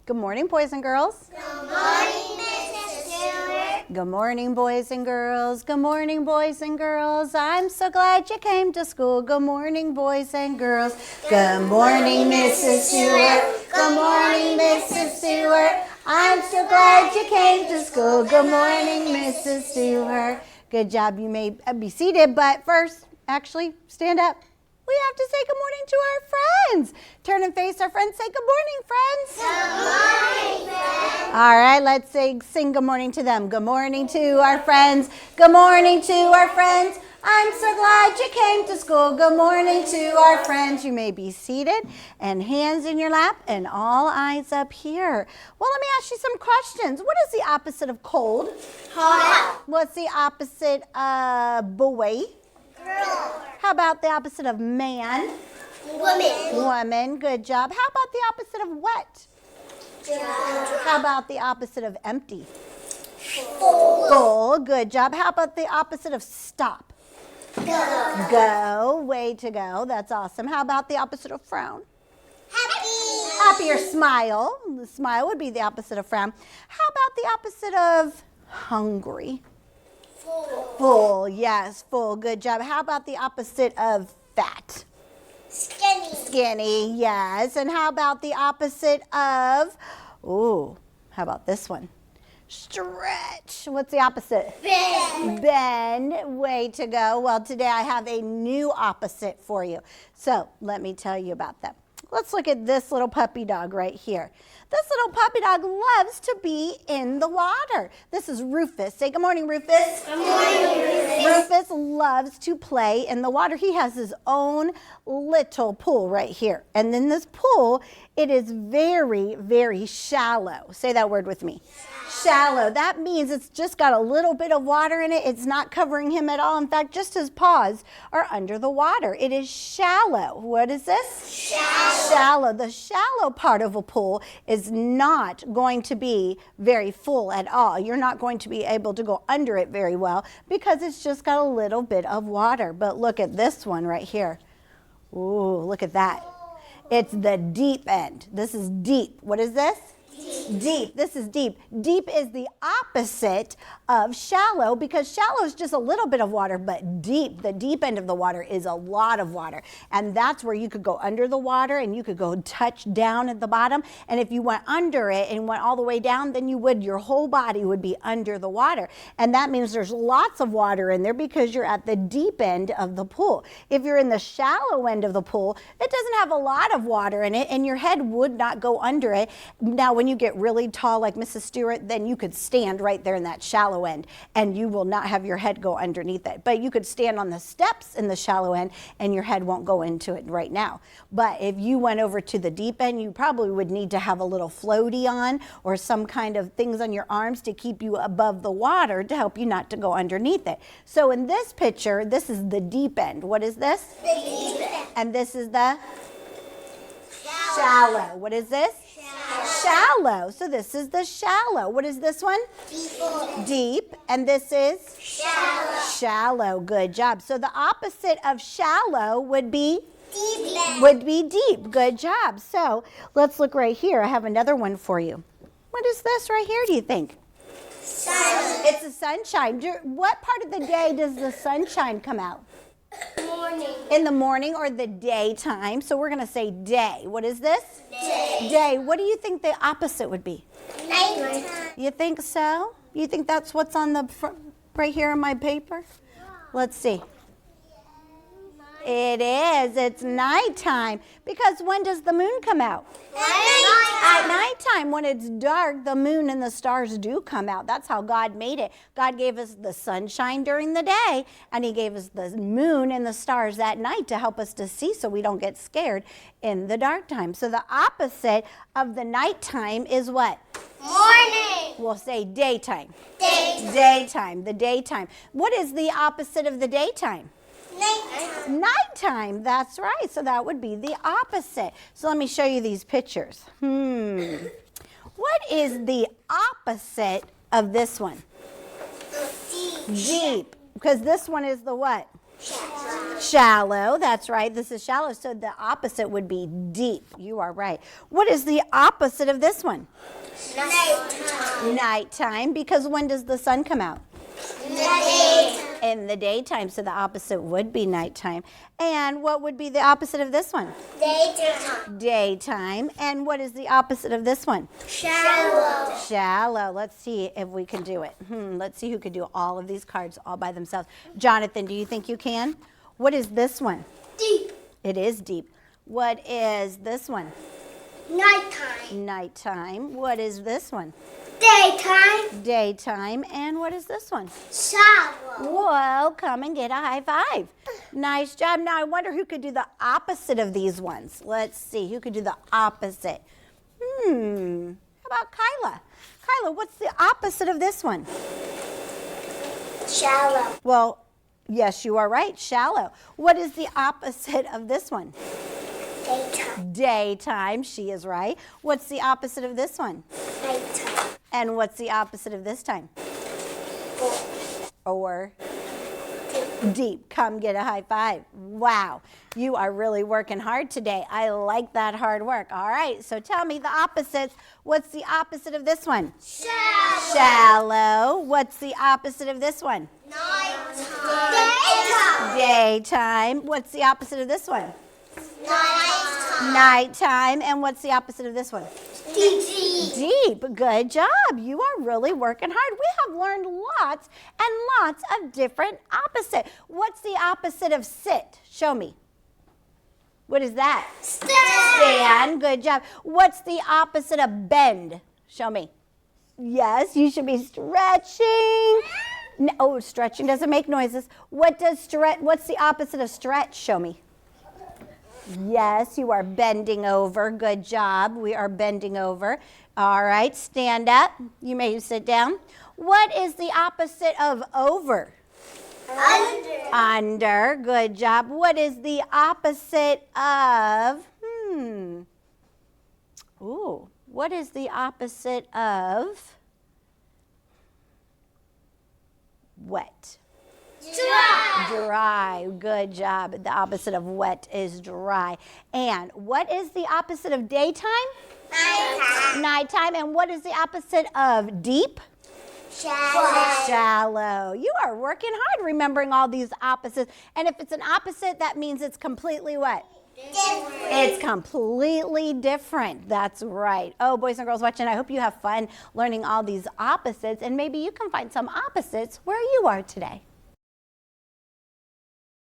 Good morning, boys and girls. Good morning, Mrs. Stewart. Good morning, boys and girls. Good morning, boys and girls. I'm so glad you came to school. Good morning, boys and girls. Good morning, Mrs. Stewart. Good morning, Mrs. Stewart. I'm so glad you came to school. Good morning, Mrs. Stewart. Good job. You may be seated, but first, actually, stand up. We have to say good morning to our friends. Turn and face our friends. Say good morning, friends. Good morning, friends. All right, let's sing good morning to them. Good morning to our friends. Good morning to our friends. I'm so glad you came to school. Good morning to our friends. You may be seated and hands in your lap and all eyes up here. Well, let me ask you some questions. What is the opposite of cold? Hot. What's the opposite of boy? Girl. How about the opposite of man? Woman. Woman. Good job. How about the opposite of wet? Job. How about the opposite of empty? Full. Full. Good job. How about the opposite of stop? Go. Go. Way to go. That's awesome. How about the opposite of frown? Happy. Happy or smile. The smile would be the opposite of frown. How about the opposite of hungry? Full. Full. Yes, full. Good job. How about the opposite of fat? Skinny. Skinny. Yes. And how about the opposite of, ooh, how about this one? Stretch. What's the opposite? Bend. Bend. Way to go. Well, today I have a new opposite for you. So let me tell you about them. Let's look at this little puppy dog right here. This little puppy dog loves to be in the water. This is Rufus. Say good morning, Rufus. Good morning, Rufus. Rufus loves to play in the water. He has his own little pool right here. And in this pool, it is very, very shallow. Say that word with me. Shallow. That means it's just got a little bit of water in it. It's not covering him at all. In fact, just his paws are under the water. It is shallow. What is this? Shallow. Shallow. The shallow part of a pool is not going to be very full at all. You're not going to be able to go under it very well because it's just got a little bit of water. But look at this one right here. Ooh, look at that. It's the deep end. This is deep. What is this? Deep. This is deep. Deep is the opposite of shallow because shallow is just a little bit of water, but deep, the deep end of the water is a lot of water. And that's where you could go under the water and you could go touch down at the bottom. And if you went under it and went all the way down, then your whole body would be under the water. And that means there's lots of water in there because you're at the deep end of the pool. If you're in the shallow end of the pool, it doesn't have a lot of water in it and your head would not go under it. Now, when you get really tall like Mrs. Stewart, then you could stand right there in that shallow end and you will not have your head go underneath it. But you could stand on the steps in the shallow end and your head won't go into it right now. But if you went over to the deep end, you probably would need to have a little floaty on or some kind of things on your arms to keep you above the water to help you not to go underneath it. So in this picture, this is the deep end. What is this? The deep end. And this is the shallow. What is this? Shallow. So this is the shallow. What is this one? Deep. Deep. And this is? Shallow. Shallow. Good job. So the opposite of shallow would be? Deep end. Would be deep. Good job. So let's look right here. I have another one for you. What is this right here, do you think? Sun. It's the sunshine. What part of the day does the sunshine come out? Morning. In the morning or the daytime. So we're going to say day. What is this? Day. Day. What do you think the opposite would be? Nighttime. You think so? You think that's what's on the front, right here in my paper? Let's see. It is. It's nighttime. Because when does the moon come out? At nighttime, when it's dark, the moon and the stars do come out. That's how God made it. God gave us the sunshine during the day, and he gave us the moon and the stars at night to help us to see so we don't get scared in the dark time. So the opposite of the nighttime is what? Morning. We'll say daytime. Daytime. Daytime, the daytime. What is the opposite of the daytime? Nighttime. Nighttime, that's right. So that would be the opposite. So let me show you these pictures. What is the opposite of this one? Deep. Deep. Because this one is the what? Shallow, that's right. This is shallow, so the opposite would be deep. You are right. What is the opposite of this one? Nighttime. Nighttime, because when does the sun come out? Daytime. In the daytime, so the opposite would be nighttime. And what would be the opposite of this one? Daytime. Daytime. And what is the opposite of this one? Shallow. Shallow. Let's see if we can do it. Let's see who can do all of these cards all by themselves. Jonathan, do you think you can? What is this one? Deep. It is deep. What is this one? Nighttime. Nighttime. What is this one? Daytime. Daytime. And what is this one? Shallow. Well, come and get a high five. Nice job. Now I wonder who could do the opposite of these ones. Let's see. Who could do the opposite? How about Kyla? Kyla, what's the opposite of this one? Shallow. Well, yes, you are right. Shallow. What is the opposite of this one? Daytime. Daytime. She is right. What's the opposite of this one? Nighttime. And what's the opposite of this time? Or deep. Come get a high five. Wow. You are really working hard today. I like that hard work. All right. So tell me the opposites. What's the opposite of this one? Shallow. Shallow. What's the opposite of this one? Nighttime. Daytime. Daytime. What's the opposite of this one? Nighttime. Nighttime. And what's the opposite of this one? Deep. Deep. Good job. You are really working hard. We have learned lots and lots of different opposite. What's the opposite of sit? Show me. What is that? Stand. Good job. What's the opposite of bend? Show me. Yes, you should be stretching. No, oh, stretching doesn't make noises. What's the opposite of stretch? Show me. Yes, you are bending over. Good job. We are bending over. All right, stand up. You may sit down. What is the opposite of over? Under. Under. Good job. What is the opposite of, what is the opposite of wet? Dry. Dry. Good job. The opposite of wet is dry. And what is the opposite of daytime? Nighttime. Nighttime. And what is the opposite of deep? Shallow. Shallow. You are working hard remembering all these opposites. And if it's an opposite, that means it's completely what? Different. It's completely different. That's right. Oh, boys and girls watching, I hope you have fun learning all these opposites. And maybe you can find some opposites where you are today.